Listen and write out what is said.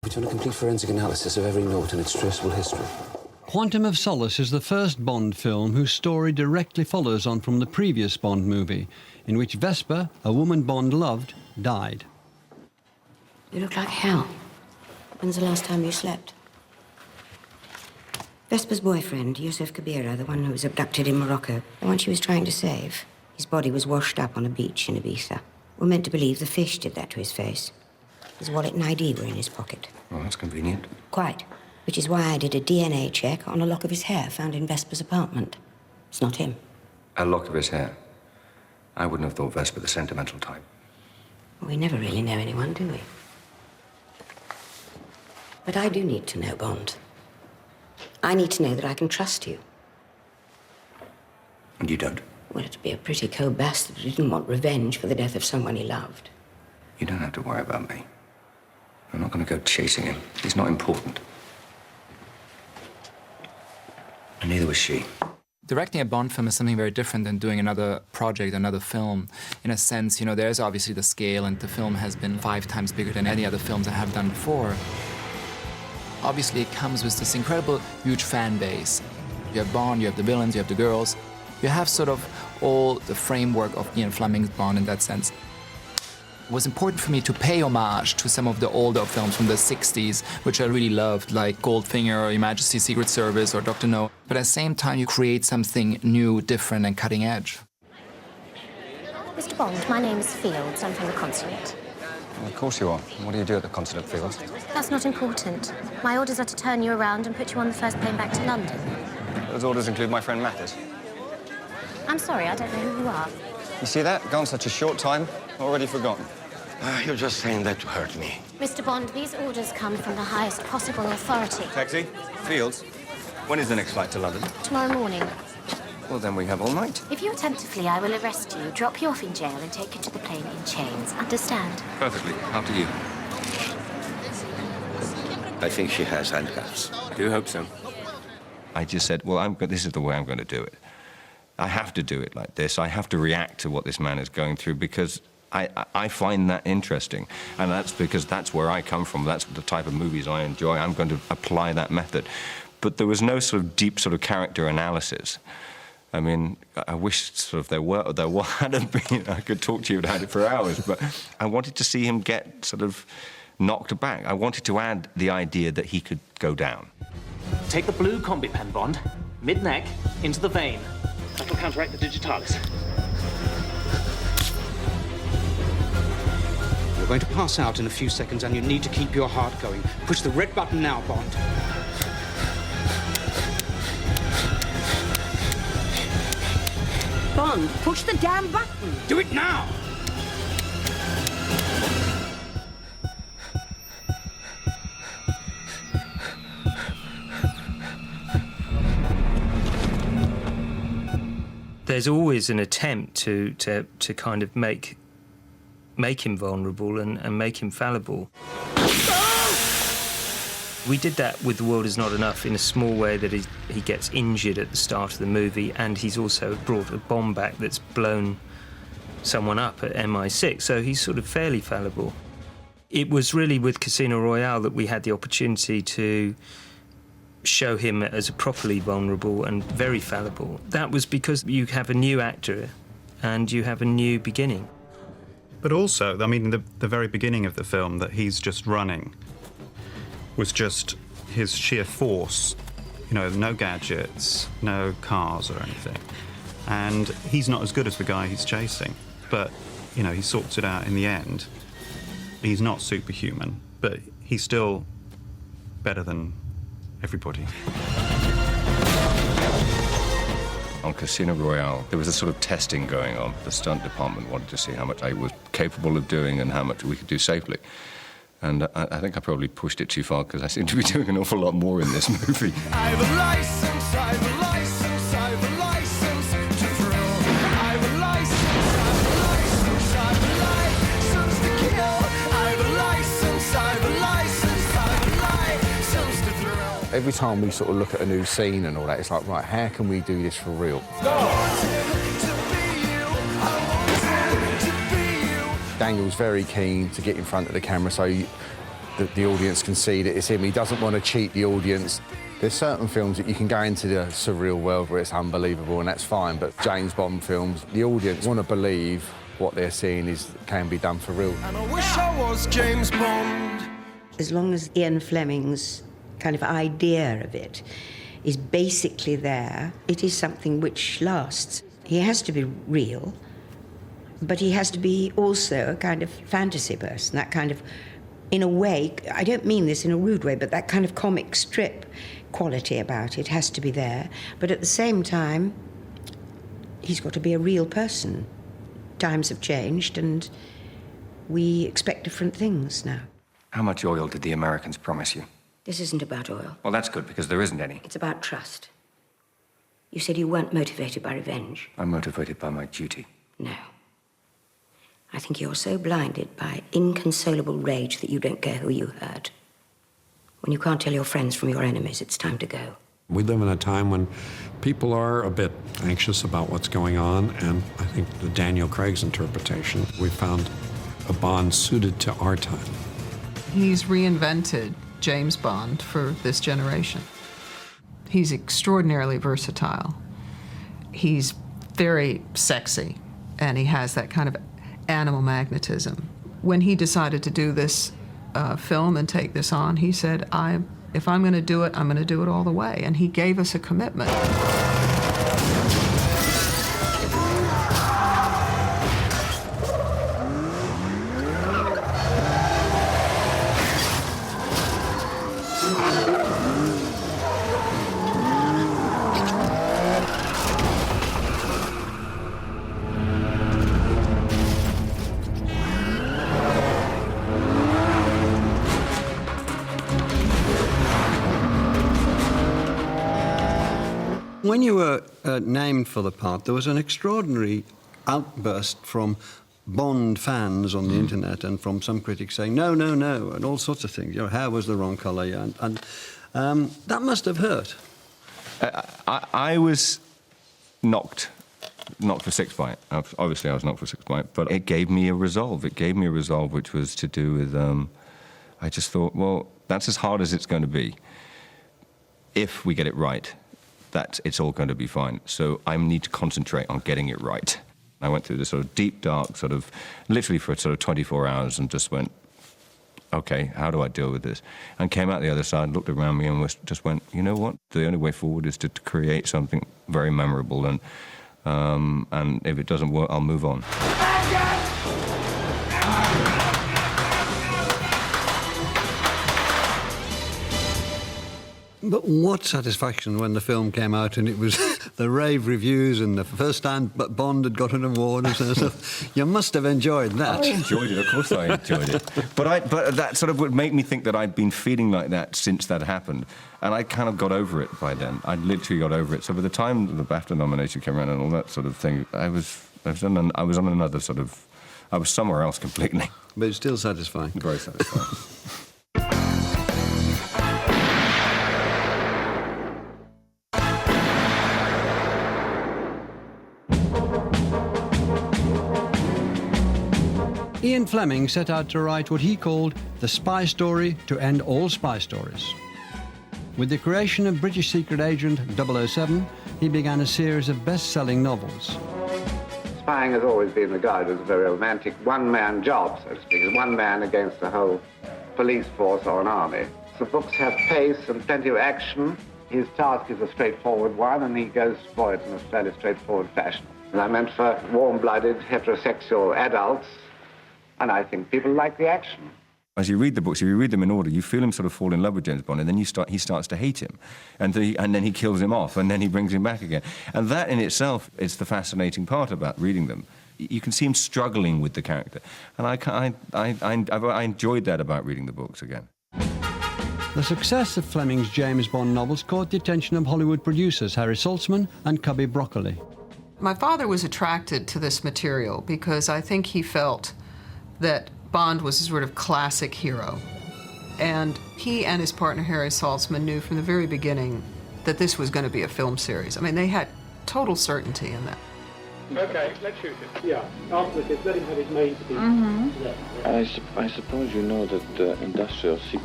We've done a complete forensic analysis of every note and its traceable history. Quantum of Solace is the first Bond film whose story directly follows on from the previous Bond movie, in which Vesper, a woman Bond loved, died. You look like hell. When's the last time you slept? Vesper's boyfriend, Yusuf Kabira, the one who was abducted in Morocco, the one she was trying to save, his body was washed up on a beach in Ibiza. We're meant to believe the fish did that to his face. His wallet and ID were in his pocket. Well, that's convenient. Quite. Which is why I did a DNA check on a lock of his hair found in Vesper's apartment. It's not him. A lock of his hair. I wouldn't have thought Vesper the sentimental type. Well, we never really know anyone, do we? But I do need to know, Bond. I need to know that I can trust you. And you don't? Well, it'd be a pretty cold bastard who didn't want revenge for the death of someone he loved. You don't have to worry about me. I'm not going to go chasing him. He's not important. And neither was she. Directing a Bond film is something very different than doing another project, another film. In a sense, you know, there's obviously the scale, and the film has been 5 times bigger than any other films I have done before. Obviously, it comes with this incredible, huge fan base. You have Bond, you have the villains, you have the girls. You have sort of all the framework of Ian Fleming's Bond in that sense. It was important for me to pay homage to some of the older films from the 60s, which I really loved, like Goldfinger or Your Majesty's Secret Service or Dr. No. But at the same time, you create something new, different, and cutting edge. Mr. Bond, my name is Fields. I'm from the consulate. Well, of course you are. What do you do at the consulate, Fields? That's not important. My orders are to turn you around and put you on the first plane back to London. Those orders include my friend Mattis. I'm sorry, I don't know who you are. You see that? Gone such a short time, already forgotten. You're just saying that to hurt me. Mr. Bond, these orders come from the highest possible authority. Taxi? Fields? When is the next flight to London? Tomorrow morning. Well, then we have all night. If you attempt to flee, I will arrest you, drop you off in jail, and take you to the plane in chains. Understand? Perfectly. After you. I think she has handcuffs. Do hope so. I just said, well, this is the way I'm going to do it. I have to do it like this. I have to react to what this man is going through because I find that interesting. And that's because that's where I come from. That's the type of movies I enjoy. I'm going to apply that method. But there was no sort of deep sort of character analysis. I mean, I wish sort of there had been. I could talk to you about it for hours, but I wanted to see him get sort of knocked back. I wanted to add the idea that he could go down. Take the blue combi pen, Bond. Mid-neck, into the vein. That'll counteract the digitalis. You're going to pass out in a few seconds, and you need to keep your heart going. Push the red button now, Bond. Bond, push the damn button! Do it now! There's always an attempt to kind of make him vulnerable and make him fallible. We did that with The World Is Not Enough in a small way, that he gets injured at the start of the movie, and he's also brought a bomb back that's blown someone up at MI6, so he's sort of fairly fallible. It was really with Casino Royale that we had the opportunity to show him as a properly vulnerable and very fallible. That was because you have a new actor and you have a new beginning. But also, I mean, the very beginning of the film that he's just running was just his sheer force. You know, no gadgets, no cars or anything. And he's not as good as the guy he's chasing. But, you know, he sorts it out in the end. He's not superhuman, but he's still better than everybody. On Casino Royale, there was a sort of testing going on. The stunt department wanted to see how much I was capable of doing and how much we could do safely. And I think I probably pushed it too far because I seem to be doing an awful lot more in this movie. I have a license, I have a license, I have a license to thrill. I have a license, I have a license, I have a license to kill. I have a license, I have a license, I have a license to thrill. Every time we sort of look at a new scene and all that, it's like, right, how can we do this for real? Daniel's very keen to get in front of the camera, so that the audience can see that it's him. He doesn't want to cheat the audience. There's certain films that you can go into the surreal world where it's unbelievable, and that's fine, but James Bond films, the audience want to believe what they're seeing can be done for real. And I wish I was James Bond. As long as Ian Fleming's kind of idea of it is basically there, it is something which lasts. He has to be real, but he has to be also a kind of fantasy person, that kind of, in a way, I don't mean this in a rude way, but that kind of comic strip quality about it has to be there. But at the same time, he's got to be a real person. Times have changed, and we expect different things now. How much oil did the Americans promise you? This isn't about oil. Well, that's good, because there isn't any. It's about trust. You said you weren't motivated by revenge. I'm motivated by my duty. No. I think you're so blinded by inconsolable rage that you don't care who you hurt. When you can't tell your friends from your enemies, it's time to go. We live in a time when people are a bit anxious about what's going on, and I think the Daniel Craig's interpretation, we found a Bond suited to our time. He's reinvented James Bond for this generation. He's extraordinarily versatile. He's very sexy, and he has that kind of animal magnetism. When he decided to do this film and take this on, he said, if I'm going to do it, I'm going to do it all the way. And he gave us a commitment. When you were named for the part, there was an extraordinary outburst from Bond fans on the internet and from some critics saying, no, no, no, and all sorts of things. Your hair was the wrong colour, yeah, and that must have hurt. I was knocked for six by it. Obviously, I was knocked for six by it, but it gave me a resolve. It gave me a resolve which was to do with, I just thought, well, that's as hard as it's going to be. If we get it right, that it's all going to be fine. So I need to concentrate on getting it right. I went through this sort of deep, dark sort of, literally for sort of 24 hours and just went, okay, how do I deal with this? And came out the other side, looked around me and just went, you know what? The only way forward is to create something very memorable, and if it doesn't work, I'll move on. But what satisfaction when the film came out and it was the rave reviews and the first time Bond had got an award and so stuff. You must have enjoyed that. I enjoyed it, of course I enjoyed it. But that sort of would make me think that I'd been feeling like that since that happened. And I kind of got over it by then. I literally got over it. So by the time the BAFTA nomination came around and all that sort of thing, I was on another sort of, I was somewhere else completely. But it's still satisfying. Very satisfying. Ian Fleming set out to write what he called the spy story to end all spy stories. With the creation of British secret agent 007, he began a series of best-selling novels. Spying has always been regarded as a very romantic one-man job, so to speak, as one man against the whole police force or an army. The books have pace and plenty of action. His task is a straightforward one, and he goes for it in a fairly straightforward fashion. And I meant for warm-blooded, heterosexual adults, and I think people like the action. As you read the books, if you read them in order, you feel him sort of fall in love with James Bond, and then he starts to hate him. And then he kills him off, and then he brings him back again. And that in itself is the fascinating part about reading them. You can see him struggling with the character. And I enjoyed that about reading the books again. The success of Fleming's James Bond novels caught the attention of Hollywood producers Harry Saltzman and Cubby Broccoli. My father was attracted to this material because I think he felt that Bond was a sort of classic hero. And he and his partner Harry Saltzman knew from the very beginning that this was going to be a film series. I mean, they had total certainty in that. Okay, let's shoot it. Yeah, after the kids, let him have his main speech. I suppose you know that industrial secret